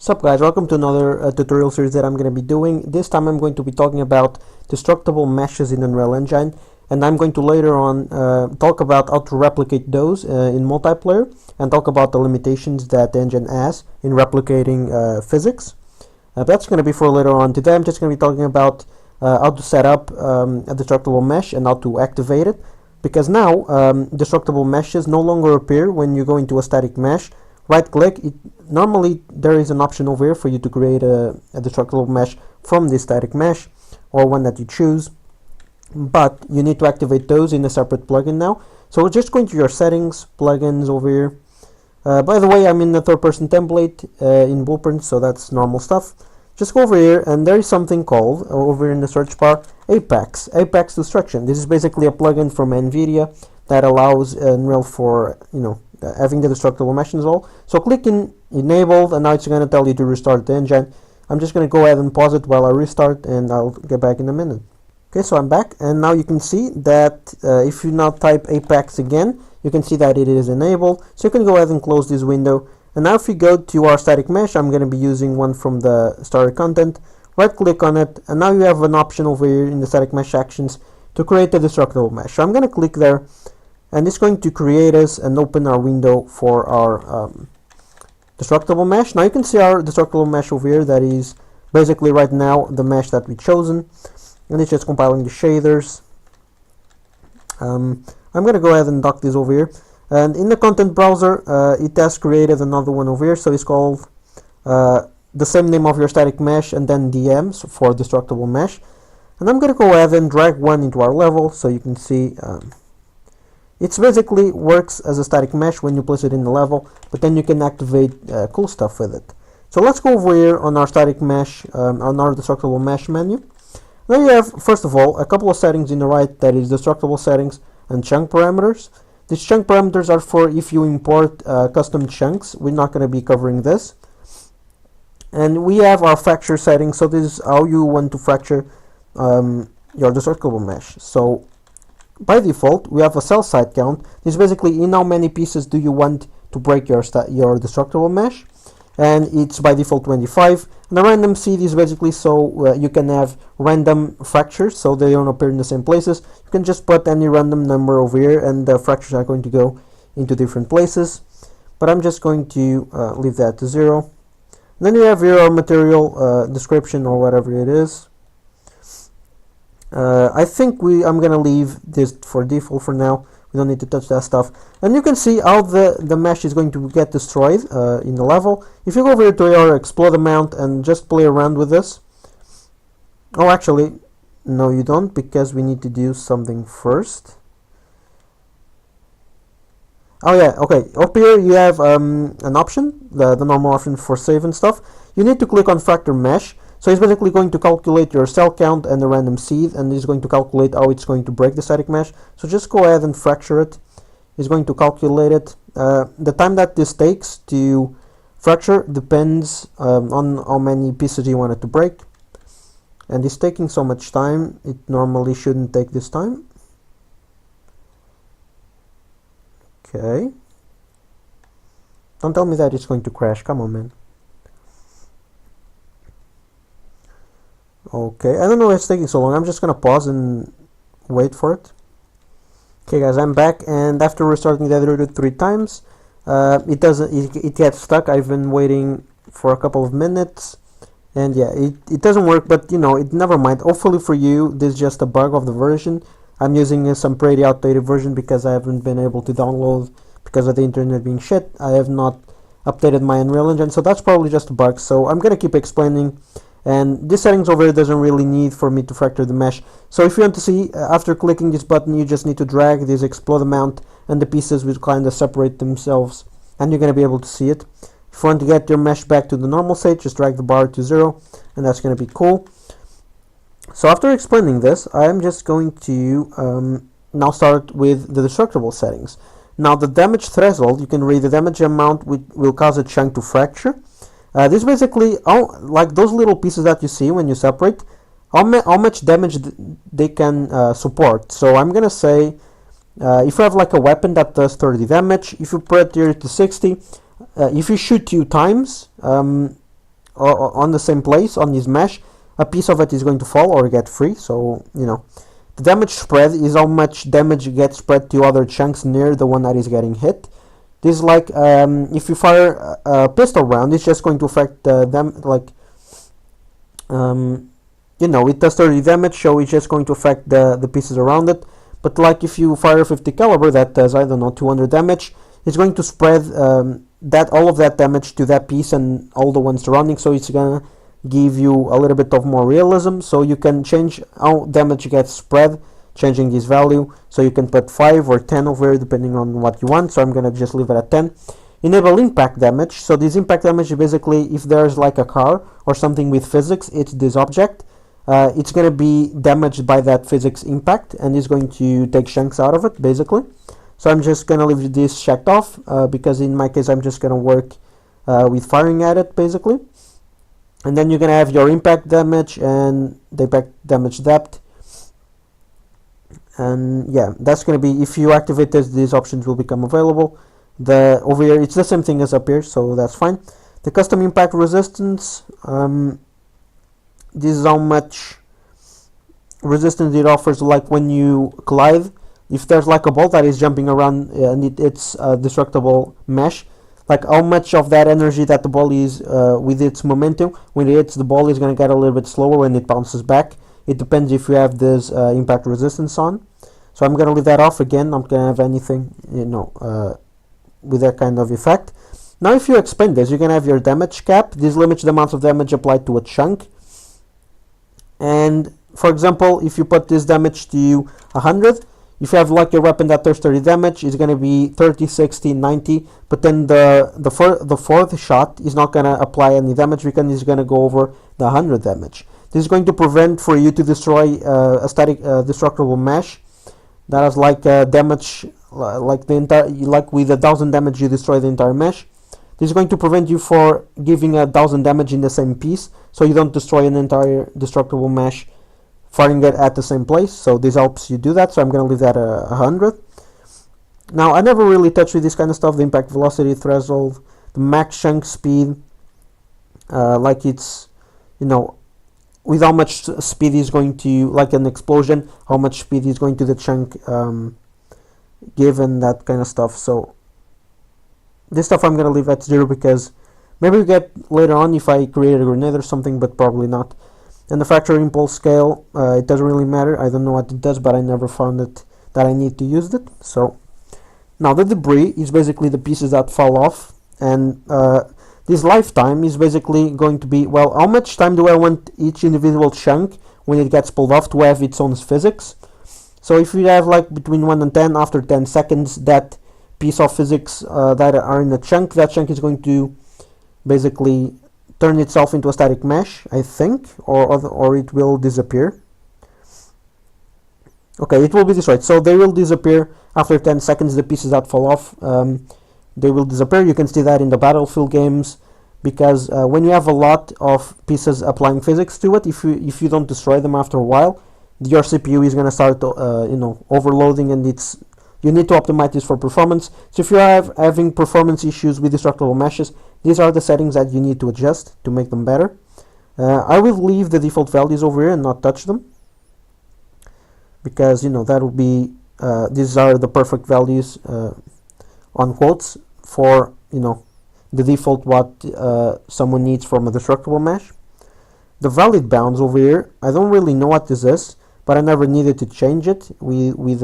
Sup guys, welcome to another tutorial series that I'm going to be doing. This time I'm going to be talking about destructible meshes in Unreal Engine, and I'm going to later on talk about how to replicate those in multiplayer, and talk about the limitations that the engine has in replicating physics. That's going to be for later on. Today I'm just going to be talking about how to set up a destructible mesh and how to activate it, because now destructible meshes no longer appear when you go into a static mesh. Right click, normally there is an option over here for you to create a destructible mesh from this static mesh, or one that you choose, but you need to activate those in a separate plugin now. So we're just going to your settings, plugins over here. By the way, I'm in the third person template in Blueprint, so that's normal stuff. Just go over here, and there is something called, over in the search bar, Apex Destruction. This is basically a plugin from NVIDIA that allows Unreal for, having the destructible mesh installed. So click in enabled, and now it's going to tell you to restart the engine. I'm just going to go ahead and pause it while I restart, and I'll get back in a minute. Okay, so I'm back, and now you can see that if you now type Apex again, you can see that it is enabled. So you can go ahead and close this window. And now if you go to our static mesh, I'm going to be using one from the starter content. Right click on it, and now you have an option over here in the static mesh actions to create a destructible mesh. So I'm going to click there, and it's going to create us and open our window for our destructible mesh. Now you can see our destructible mesh over here. That is basically right now the mesh that we've chosen, and it's just compiling the shaders. I'm going to go ahead and dock this over here, and in the content browser it has created another one over here, so it's called the same name of your static mesh and then DMs for destructible mesh. And I'm going to go ahead and drag one into our level, so you can see it basically works as a static mesh when you place it in the level, but then you can activate cool stuff with it. So let's go over here on our static mesh, on our destructible mesh menu. Now you have, first of all, a couple of settings in the right, that is destructible settings and chunk parameters. These chunk parameters are for if you import custom chunks. We're not going to be covering this. And we have our fracture settings, so this is how you want to fracture your destructible mesh. So by default, we have a cell side count. This is basically in how many pieces do you want to break your destructible mesh, and it's by default 25. And the random seed is basically so you can have random fractures, so they don't appear in the same places. You can just put any random number over here, and the fractures are going to go into different places. But I'm just going to leave that to 0. And then you have here our material description, or whatever it is. I think I'm gonna leave this for default for now. We don't need to touch that stuff. And you can see how the mesh is going to get destroyed in the level. If you go over here to your explode amount and just play around with this. Oh, actually, no you don't, because we need to do something first. Oh yeah, okay, up here you have an option, the normal option for save and stuff. You need to click on fracture mesh. So it's basically going to calculate your cell count and the random seed, and it's going to calculate how it's going to break the static mesh. So just go ahead and fracture it. It's going to calculate it. The time that this takes to fracture depends on how many pieces you want it to break. And it's taking so much time. It normally shouldn't take this time. Okay. Don't tell me that it's going to crash. Come on, man. Okay, I don't know why it's taking so long. I'm just gonna pause and wait for it. Okay guys, I'm back, and after restarting the other 3 times, it gets stuck. I've been waiting for a couple of minutes, and yeah, it doesn't work, but never mind. Hopefully for you, this is just a bug of the version. I'm using some pretty outdated version because I haven't been able to download because of the internet being shit. I have not updated my Unreal Engine, so that's probably just a bug. So I'm gonna keep explaining. And this settings over here doesn't really need for me to fracture the mesh. So if you want to see, after clicking this button, you just need to drag this explode amount, and the pieces will kind of separate themselves, and you're going to be able to see it. If you want to get your mesh back to the normal state, just drag the bar to 0, and that's going to be cool. So after explaining this, I'm just going to now start with the destructible settings. Now the damage threshold, you can read the damage amount which will cause a chunk to fracture. This basically, like those little pieces that you see when you separate, how much damage they can support. So I'm gonna say, if you have like a weapon that does 30 damage, if you put it here to 60, if you shoot 2 times, on the same place on this mesh, a piece of it is going to fall or get free. So the damage spread is how much damage gets spread to other chunks near the one that is getting hit. This is like if you fire a pistol round, it's just going to affect them, like it does 30 damage, so it's just going to affect the pieces around it. But like if you fire a 50 caliber that does, I don't know, 200 damage, it's going to spread all of that damage to that piece and all the ones surrounding, so it's gonna give you a little bit of more realism. So you can change how damage gets spread, changing this value, so you can put 5 or 10 over here depending on what you want. So I'm gonna just leave it at 10. Enable impact damage. So this impact damage is basically if there's like a car or something with physics, it's this object. It's going to be damaged by that physics impact, and it's going to take chunks out of it, basically. So I'm just going to leave this checked off, because in my case I'm just going to work with firing at it, basically. And then you're going to have your impact damage and the impact damage depth. And yeah, that's going to be, if you activate this, these options will become available. Over here, it's the same thing as up here, so that's fine. The custom impact resistance, this is how much resistance it offers, like when you collide. If there's like a ball that is jumping around and it's a destructible mesh, like how much of that energy that the ball is with its momentum, when it hits the ball, is going to get a little bit slower when it bounces back. It depends if you have this impact resistance on. So I'm going to leave that off. Again, I'm going to have anything with that kind of effect. Now if you expand this, you're going to have your damage cap. This limits the amount of damage applied to a chunk. And for example, if you put this damage to 100, if you have like a weapon that does 30 damage, it's going to be 30, 60, 90. But then the fourth shot is not going to apply any damage because it's going to go over the 100 damage. This is going to prevent for you to destroy a static destructible mesh that has like damage, like with 1,000 damage you destroy the entire mesh. This is going to prevent you for giving 1,000 damage in the same piece, so you don't destroy an entire destructible mesh firing it at the same place. So this helps you do that. So I'm going to leave that 100. Now I never really touched with this kind of stuff, the impact velocity threshold, the max chunk speed, like it's, with how much speed is going to, like an explosion, how much speed is going to the chunk given that kind of stuff. So this stuff I'm going to leave at 0 because maybe we get later on if I create a grenade or something, but probably not. And the fracture impulse scale, it doesn't really matter. I don't know what it does, but I never found it that I need to use it. So now the debris is basically the pieces that fall off, and this lifetime is basically going to be, well, how much time do I want each individual chunk when it gets pulled off to have its own physics? So if you have like between 1 and 10, after 10 seconds, that piece of physics that are in a chunk, that chunk is going to basically turn itself into a static mesh, I think, or it will disappear. Okay, it will be destroyed. So they will disappear after 10 seconds. The pieces that fall off, they will disappear. You can see that in the Battlefield games, because when you have a lot of pieces applying physics to it, if you don't destroy them after a while, your CPU is going to start overloading, and you need to optimize this for performance. So if you are having performance issues with destructible meshes, these are the settings that you need to adjust to make them better. I will leave the default values over here and not touch them, because that will be these are the perfect values on quotes for the default what someone needs from a destructible mesh. The valid bounds over here, I don't really know what this is, but I never needed to change it with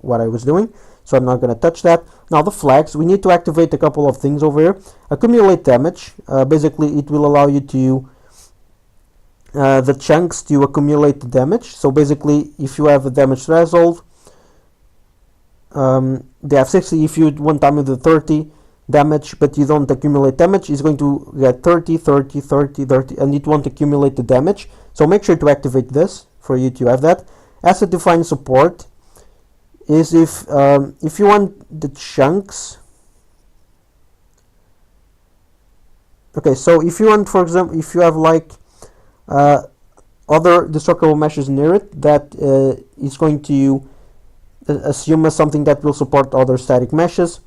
what I was doing, so I'm not going to touch that. Now the flags, we need to activate a couple of things over here. Accumulate damage, basically it will allow you to the chunks to accumulate the damage. So basically if you have a damage threshold, they have 60. If you one time with the 30 damage but you don't accumulate damage, it's going to get 30, 30, 30, 30, and it won't accumulate the damage. So make sure to activate this for you to have that. Asset defined support is if you want the chunks. Okay, so if you want, for example, if you have like other destructible meshes near it that is going to assume as something that will support other static meshes,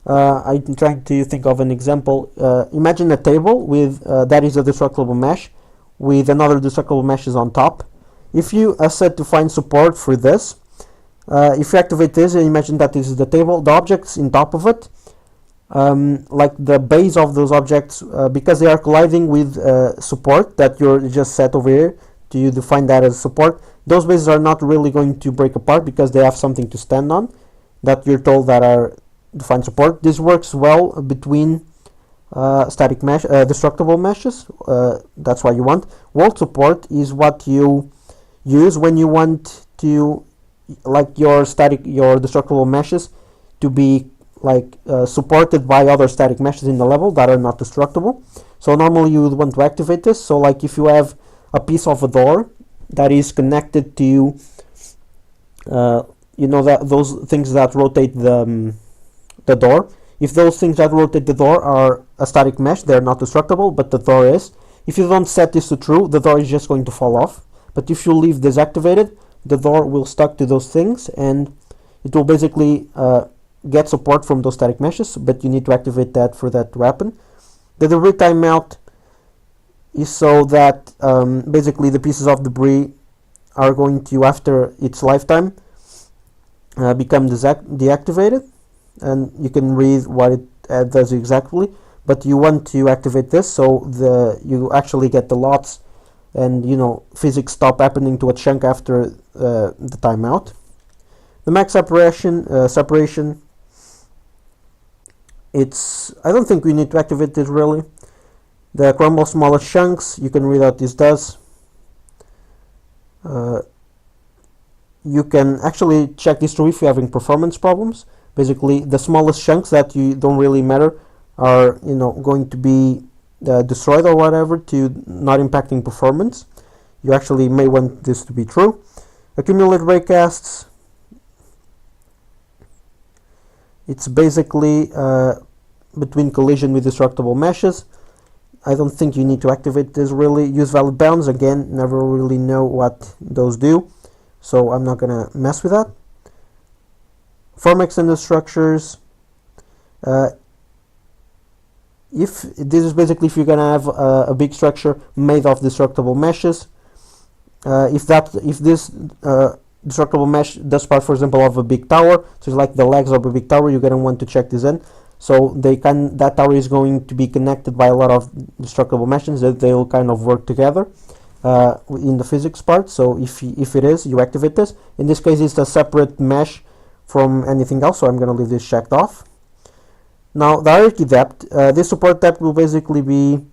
I'm trying to think of an example. Imagine a table with that is a destructible mesh with another destructible meshes on top. If you set to find support for this, if you activate this and imagine that this is the table, the objects in top of it, like the base of those objects, because they are colliding with support that you're just set over here to define that as support, those bases are not really going to break apart because they have something to stand on that you're told that are define support. This works well between static mesh, destructible meshes. That's what you want. Wall support is what you use when you want to, like your destructible meshes to be like supported by other static meshes in the level that are not destructible. So normally you would want to activate this. So like if you have a piece of a door that is connected to you know, that those things that rotate the door, if those things that rotate the door are a static mesh, they're not destructible, but the door is. If you don't set this to true, the door is just going to fall off. But if you leave this activated, the door will stuck to those things and it will basically get support from those static meshes, but you need to activate that for that to happen. The debris timeout is so that basically the pieces of debris are going to, after its lifetime, become deactivated, and you can read what it does exactly, but you want to activate this so you actually get the lots and, you know, physics stop happening to a chunk after the timeout. The max separation, it's, I don't think we need to activate this really. The crumble smallest chunks, you can read out this does. You can actually check this through if you're having performance problems. Basically, the smallest chunks that you don't really matter are, you know, going to be destroyed or whatever, to not impacting performance. You actually may want this to be true. Accumulated breakcasts, it's basically between collision with destructible meshes. I don't think you need to activate this really. Use valid bounds, again, never really know what those do, so I'm not gonna mess with that. Form extended structures, if this is basically if you're gonna have a big structure made of destructible meshes, if this destructible mesh does part, for example, of a big tower, so it's like the legs of a big tower, you're gonna want to check this in. So that tower is going to be connected by a lot of destructible meshes that they'll kind of work together in the physics part. So if it is, you activate this. In this case, it's a separate mesh from anything else, so I'm going to leave this checked off. Now, the hierarchy depth, this support depth will basically be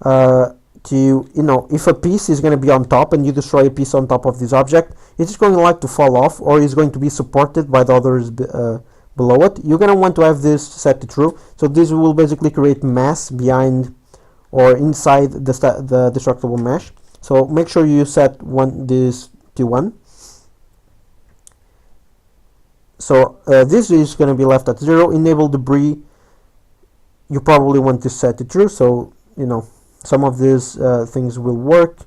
to, you know, if a piece is going to be on top and you destroy a piece on top of this object, it's going to like to fall off, or is going to be supported by the others below it. You're going to want to have this set to true, so this will basically create mass behind or inside the destructible mesh. So make sure you set this to 1. So this is going to be left at 0. Enable debris, you probably want to set to true, so, you know, some of these things will work.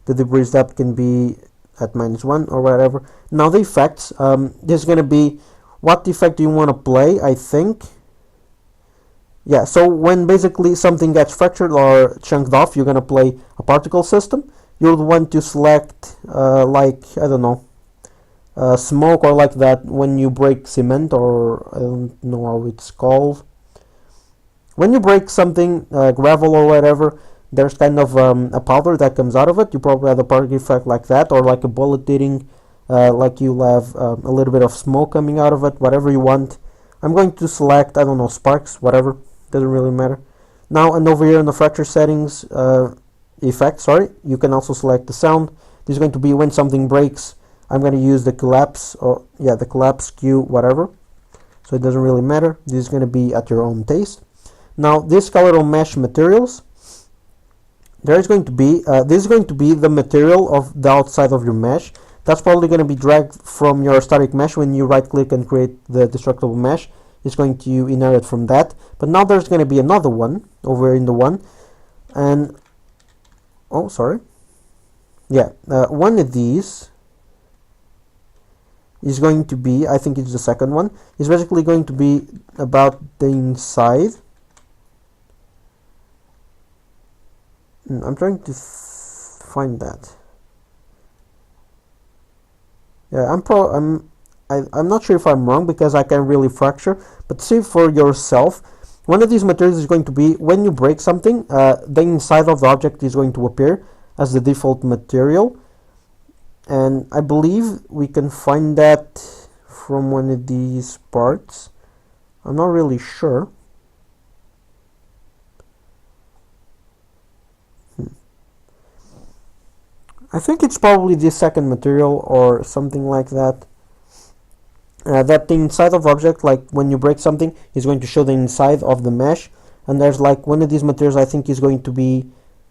The debris depth can be at -1 or whatever. Now the effects, this is going to be what effect do you want to play, I think. Yeah, so when basically something gets fractured or chunked off, you're going to play a particle system. You'll want to select like, I don't know, smoke, or like that when you break cement, or I don't know how it's called. When you break something, gravel or whatever, there's kind of a powder that comes out of it. You probably have a particle effect like that, or like a bullet hitting, like you'll have a little bit of smoke coming out of it, whatever you want. I'm going to select, I don't know, sparks, whatever, doesn't really matter. Now, and over here in the fracture settings effect, sorry, you can also select the sound. This is going to be when something breaks. I'm going to use the collapse, or yeah, the collapse Q, whatever. So it doesn't really matter. This is going to be at your own taste. Now, this skeletal mesh materials, there is going to be this is going to be the material of the outside of your mesh. That's probably going to be dragged from your static mesh when you right click and create the destructible mesh. It's going to inherit from that. But now there's going to be another one over in the one, and oh, sorry, yeah, one of these is going to be, I think it's the second one, is basically going to be about the inside. I'm trying to find that. Yeah, I'm not sure if I'm wrong because I can't really fracture, but see for yourself, one of these materials is going to be when you break something, the inside of the object is going to appear as the default material, and I believe we can find that from one of these parts. I'm not really sure. I think it's probably the second material or something like that. That the inside of object, like when you break something, is going to show the inside of the mesh, and there's like one of these materials I think is going to be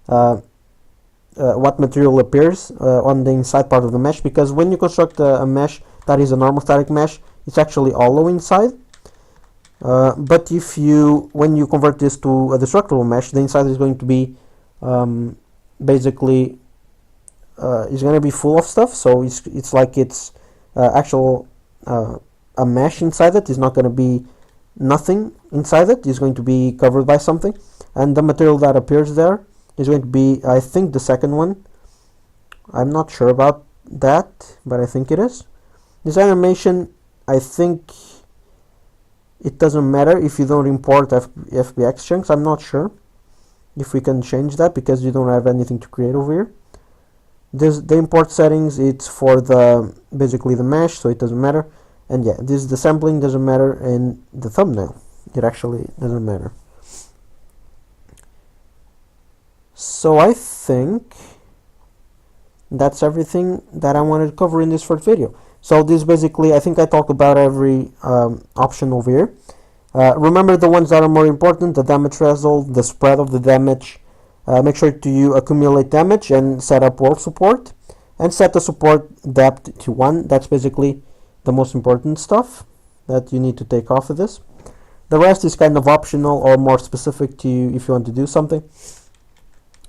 what material appears on the inside part of the mesh, because when you construct a mesh that is a normal static mesh, it's actually hollow inside. But when you convert this to a destructible mesh, the inside is going to be basically is going to be full of stuff. So it's like it's actual a mesh inside it. Is not going to be nothing inside it. Is going to be covered by something, and the material that appears there is going to be, I think, the second one. I'm not sure about that, but I think it is. This animation, I think it doesn't matter if you don't import FBX chunks. I'm not sure if we can change that because you don't have anything to create over here. The import settings, it's for basically the mesh, so it doesn't matter. And yeah, the sampling doesn't matter, and the thumbnail, it actually doesn't matter. So I think that's everything that I wanted to cover in this first video. So this basically, I think I talked about every option over here. Remember the ones that are more important: the damage threshold, the spread of the damage. Make sure to accumulate damage and set up world support, and set the support depth to 1. That's basically the most important stuff that you need to take off of this. The rest is kind of optional or more specific to you if you want to do something.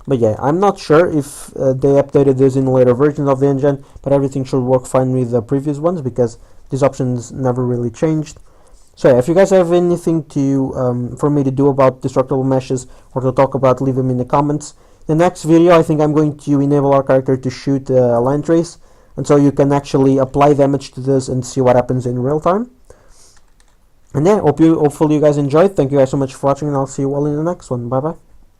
But yeah, I'm not sure if they updated this in later versions of the engine, but everything should work fine with the previous ones because these options never really changed. So yeah, if you guys have anything for me to do about destructible meshes or to talk about, leave them in the comments. The next video, I think I'm going to enable our character to shoot a line trace, and so you can actually apply damage to this and see what happens in real time. And yeah, hopefully you guys enjoyed. Thank you guys so much for watching, and I'll see you all in the next one. Bye bye.